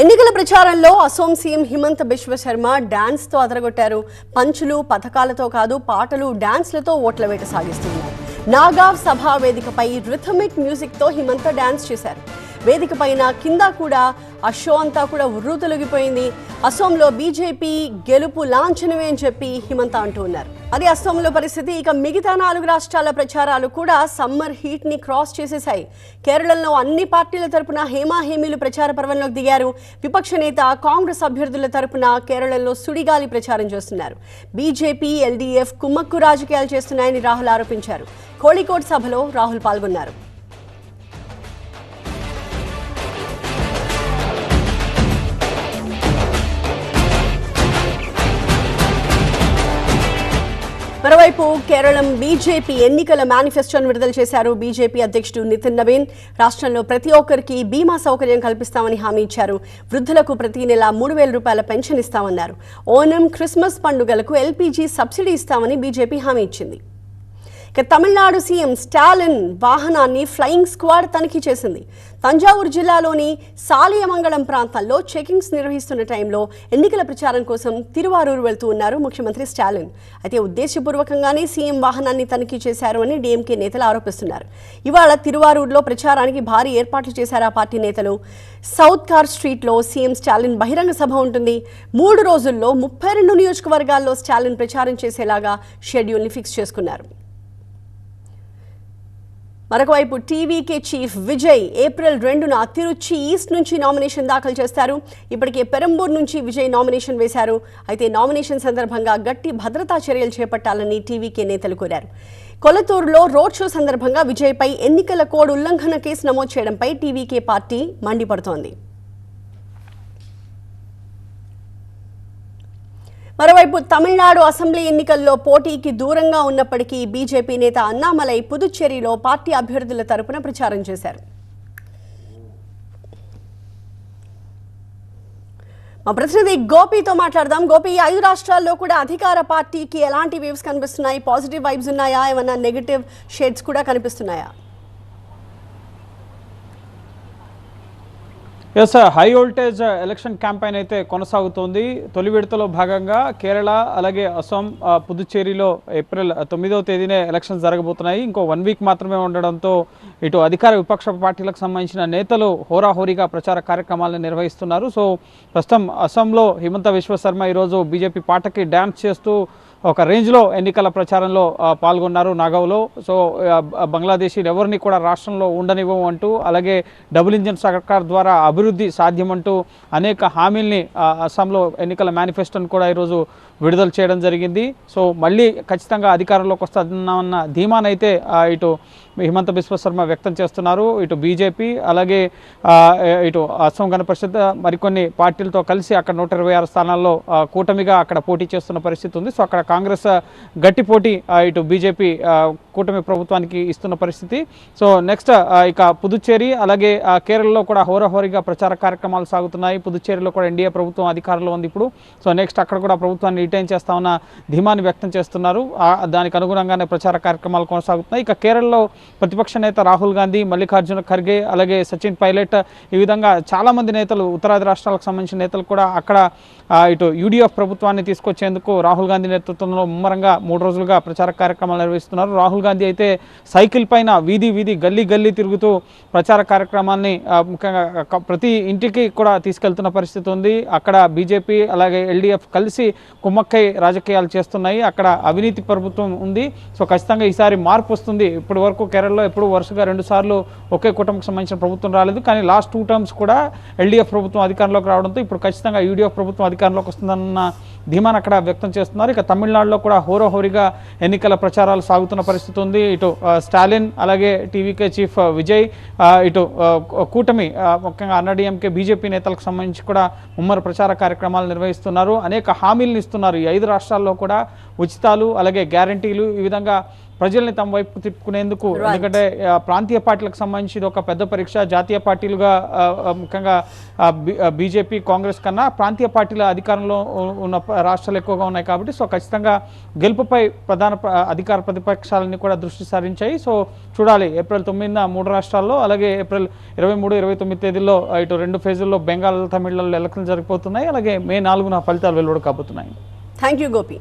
ఎన్నికల ప్రచారంలో Assam CM Himanta Biswa Sharma dance తో అదరగొట్టారు. పంచులు పథకాలతో కాదు పాటలు డాన్స్లతో ఓట్ల వేట సాగిస్తున్నారు. నాగావ్ సభా వేదికపై రిథమిక్ మ్యూజిక్ తో హిమంత డాన్స్ చేశారు. వేదిక పైన కింద కూడా ఆ షో అంతా కూడా ఉర్రూతొలగిపోయింది. అసోంలో బీజేపీ గెలుపు లాంఛనమే అని చెప్పి హిమంత అంటూ ఉన్నారు. అది అసోంలో పరిస్థితి. ఇక మిగతా 4 రాష్ట్రాల ప్రచారాలు కూడా సమ్మర్ హీట్ ని క్రాస్ చేసేశాయి. కేరళలో అన్ని పార్టీల తరపున హేమాహేమీలు ప్రచార పర్వంలోకి దిగారు. విపక్ష నేత కాంగ్రెస్ అభ్యర్థుల తరపున కేరళలో సుడిగాలి ప్రచారం చేస్తున్నారు. బీజేపీ ఎల్డీఎఫ్ కుమ్మక్కు రాజకీయాలు చేస్తున్నాయని రాహుల్ ఆరోపించారు. కోళికోడ్ సభలో రాహుల్ పాల్గొన్నారు. మరోవైపు కేరళం బీజేపీ ఎన్నికల మేనిఫెస్టోను విడుదల చేశారు. బీజేపీ అధ్యక్షుడు నితిన్ నవీన్ రాష్ట్రంలో ప్రతి ఒక్కరికి బీమా సౌకర్యం కల్పిస్తామని హామీ ఇచ్చారు. వృద్ధులకు ప్రతి నెల 3,000 రూపాయల పెన్షన్ ఇస్తామన్నారు. ఓనం క్రిస్మస్ పండుగలకు ఎల్పీజీ సబ్సిడీ ఇస్తామని బీజేపీ హామీ ఇచ్చింది. ఇక తమిళనాడు సీఎం స్టాలిన్ వాహనాన్ని ఫ్లయింగ్ స్క్వాడ్ తనిఖీ చేసింది. తంజావూరు జిల్లాలోని సాలియమంగళం ప్రాంతాల్లో చెకింగ్స్ నిర్వహిస్తున్న టైంలో ఎన్నికల ప్రచారం కోసం తిరువారూరు వెళ్తూ ఉన్నారు ముఖ్యమంత్రి స్టాలిన్. అయితే ఉద్దేశపూర్వకంగానే సీఎం వాహనాన్ని తనిఖీ చేశారు అని డీఎంకే నేతలు ఆరోపిస్తున్నారు. ఇవాళ తిరువారూరులో ప్రచారానికి భారీ ఏర్పాట్లు చేశారు ఆ పార్టీ నేతలు. సౌత్ కార్ స్ట్రీట్లో సీఎం స్టాలిన్ బహిరంగ సభ ఉంటుంది. 3 రోజుల్లో 32 నియోజకవర్గాల్లో స్టాలిన్ ప్రచారం చేసేలాగా షెడ్యూల్ని ఫిక్స్ చేసుకున్నారు. మరొకవైపు టీవీకే చీఫ్ విజయ్ ఏప్రిల్ 2న తిరుచి ఈస్ట్ నుంచి నామినేషన్ దాఖలు చేస్తారు. ఇప్పటికే పెరంబూర్ నుంచి విజయ్ నామినేషన్ వేశారు. అయితే నామినేషన్ సందర్భంగా గట్టి భద్రతా చర్యలు చేపట్టాలని టీవీకే నేతలు కోరారు. కొలతూరులో రోడ్ షో సందర్భంగా విజయ్పై ఎన్నికల కోడ్ ఉల్లంఘన కేసు నమోదు చేయడంపై టీవీకే పార్టీ మండిపడుతోంది. మరోవైపు తమిళనాడు అసెంబ్లీ ఎన్నికల్లో పోటీకి దూరంగా ఉన్నప్పటికీ బీజేపీ నేత అన్నామలై పుదుచ్చేరిలో పార్టీ అభ్యర్థుల తరపున ప్రచారం చేశారు. మా ప్రతినిధి గోపితో మాట్లాడదాం. గోపి, 5 రాష్ట్రాల్లో కూడా అధికార పార్టీకి ఎలాంటి వేవ్స్ కనిపిస్తున్నాయి? పాజిటివ్ వైబ్స్ ఉన్నాయా? ఏమన్నా నెగటివ్ షేడ్స్ కూడా కనిపిస్తున్నాయా? Yes, high voltage election campaign అయితే కొనసాగుతోంది. తొలి విడతలో భాగంగా కేరళ అలాగే అస్సాం పుదుచ్చేరిలో ఏప్రిల్ 9వ తేదీనే ఎలక్షన్స్ జరగబోతున్నాయి. ఇంకో 1 వీక్ మాత్రమే ఉండడంతో ఇటు అధికార విపక్ష పార్టీలకు సంబంధించిన నేతలు హోరాహోరీగా ప్రచార కార్యక్రమాలను నిర్వహిస్తున్నారు. సో ప్రస్తుతం అస్సాంలో హిమంత బిశ్వ శర్మ ఈరోజు బీజేపీ పాటకి డ్యాన్స్ చేస్తూ ఒక రేంజ్లో ఎన్నికల ప్రచారంలో పాల్గొన్నారు నాగావ్లో. సో బంగ్లాదేశీలు ఎవరిని కూడా రాష్ట్రంలో ఉండనివ్వం అంటూ, అలాగే డబుల్ ఇంజిన్ సర్కార్ ద్వారా అభివృద్ధి సాధ్యమంటూ అనేక హామీల్ని అస్సాంలో ఎన్నికల మేనిఫెస్టోను కూడా ఈరోజు విడుదల చేయడం జరిగింది. సో మళ్ళీ ఖచ్చితంగా అధికారంలోకి వస్తామన్న ధీమానైతే ఇటు హిమంత బిశ్వ శర్మ వ్యక్తం చేస్తున్నారు. ఇటు బీజేపీ అలాగే ఇటు అస్సాం గణ పరిషత్ మరికొన్ని పార్టీలతో కలిసి అక్కడ 126 స్థానాల్లో కూటమిగా అక్కడ పోటీ చేస్తున్న పరిస్థితి ఉంది. సో అక్కడ కాంగ్రెస్ గట్టి పోటీ ఇటు బీజేపీ కూటమి ప్రభుత్వానికి ఇస్తున్న పరిస్థితి. సో నెక్స్ట్ ఇక పుదుచ్చేరి అలాగే కేరళలో కూడా హోరాహోరీగా ప్రచార కార్యక్రమాలు సాగుతున్నాయి. పుదుచ్చేరిలో కూడా ఎన్డీఏ ప్రభుత్వం అధికారంలో ఉంది ఇప్పుడు. సో నెక్స్ట్ అక్కడ కూడా ప్రభుత్వాన్ని రిటైన్ చేస్తామన్న ధీమాన్ని వ్యక్తం చేస్తున్నారు. దానికి అనుగుణంగానే ప్రచార కార్యక్రమాలు కొనసాగుతున్నాయి. ఇక కేరళలో ప్రతిపక్ష నేత రాహుల్ గాంధీ, మల్లికార్జున ఖర్గే అలాగే సచిన్ పైలట్ ఈ విధంగా చాలామంది నేతలు, ఉత్తరాది రాష్ట్రాలకు సంబంధించిన నేతలు కూడా అక్కడ ఇటు యూడీఎఫ్ ప్రభుత్వాన్ని తీసుకొచ్చేందుకు రాహుల్ గాంధీ నేతృత్వంలో ముమ్మరంగా 3 రోజులుగా ప్రచార కార్యక్రమాలు నిర్వహిస్తున్నారు. రాహుల్ గాంధీ అయితే సైకిల్ పైన వీధి గల్లీ తిరుగుతూ ప్రచార కార్యక్రమాన్ని ముఖ్యంగా ప్రతి ఇంటికి కూడా తీసుకెళ్తున్న పరిస్థితి ఉంది. అక్కడ బీజేపీ అలాగే ఎల్డీఎఫ్ కలిసి కుమ్మక్కై రాజకీయాలు చేస్తున్నాయి. అక్కడ అవినీతి ప్రభుత్వం ఉంది. సో ఖచ్చితంగా ఈసారి మార్పు వస్తుంది. ఇప్పటి వరకు కేరళలో ఎప్పుడు వరుసగా 2 సార్లు ఒకే కుటుంబకు సంబంధించిన ప్రభుత్వం రాలేదు. కానీ లాస్ట్ 2 టర్మ్స్ కూడా ఎల్డీఎఫ్ ప్రభుత్వం అధికారంలోకి రావడంతో ఇప్పుడు ఖచ్చితంగా యూడీఎఫ్ ప్రభుత్వం అధికారంలోకి వస్తుందన్న ధీమాను అక్కడ వ్యక్తం చేస్తున్నారు. ఇక తమిళనాడులో కూడా హోరాహోరీగా ఎన్నికల ప్రచారాలు సాగుతున్న పరిస్థితి ఉంది. ఇటు స్టాలిన్ అలాగే టీవీకే చీఫ్ విజయ్, ఇటు కూటమి ముఖ్యంగా అన్నాడీఎంకే బీజేపీ నేతలకు సంబంధించి కూడా ముమ్మర ప్రచార కార్యక్రమాలు నిర్వహిస్తున్నారు. అనేక హామీలను ఇస్తున్నారు. ఈ 5 రాష్ట్రాల్లో కూడా ఉచితాలు అలాగే గ్యారంటీలు ఈ విధంగా ప్రజల్ని తమ వైపు తిప్పుకునేందుకు, ఎందుకంటే ప్రాంతీయ పార్టీలకు సంబంధించి ఇది ఒక పెద్ద పరీక్ష. జాతీయ పార్టీలుగా ముఖ్యంగా బీజేపీ, కాంగ్రెస్ కన్నా ప్రాంతీయ పార్టీల అధికారంలో ఉన్న రాష్ట్రాలు ఎక్కువగా ఉన్నాయి కాబట్టి సో ఖచ్చితంగా గెలుపుపై ప్రధాన అధికార ప్రతిపక్షాలన్నీ కూడా దృష్టి సారించాయి. సో చూడాలి ఏప్రిల్ 9న 3 రాష్ట్రాల్లో, అలాగే ఏప్రిల్ 23, 29 తేదీల్లో ఇటు 2 ఫేజుల్లో బెంగాల్, తమిళనాడులో ఎలక్షన్లు జరిగిపోతున్నాయి. అలాగే మే 4న ఫలితాలు వెలువడ కాబోతున్నాయి. Thank you Gopi.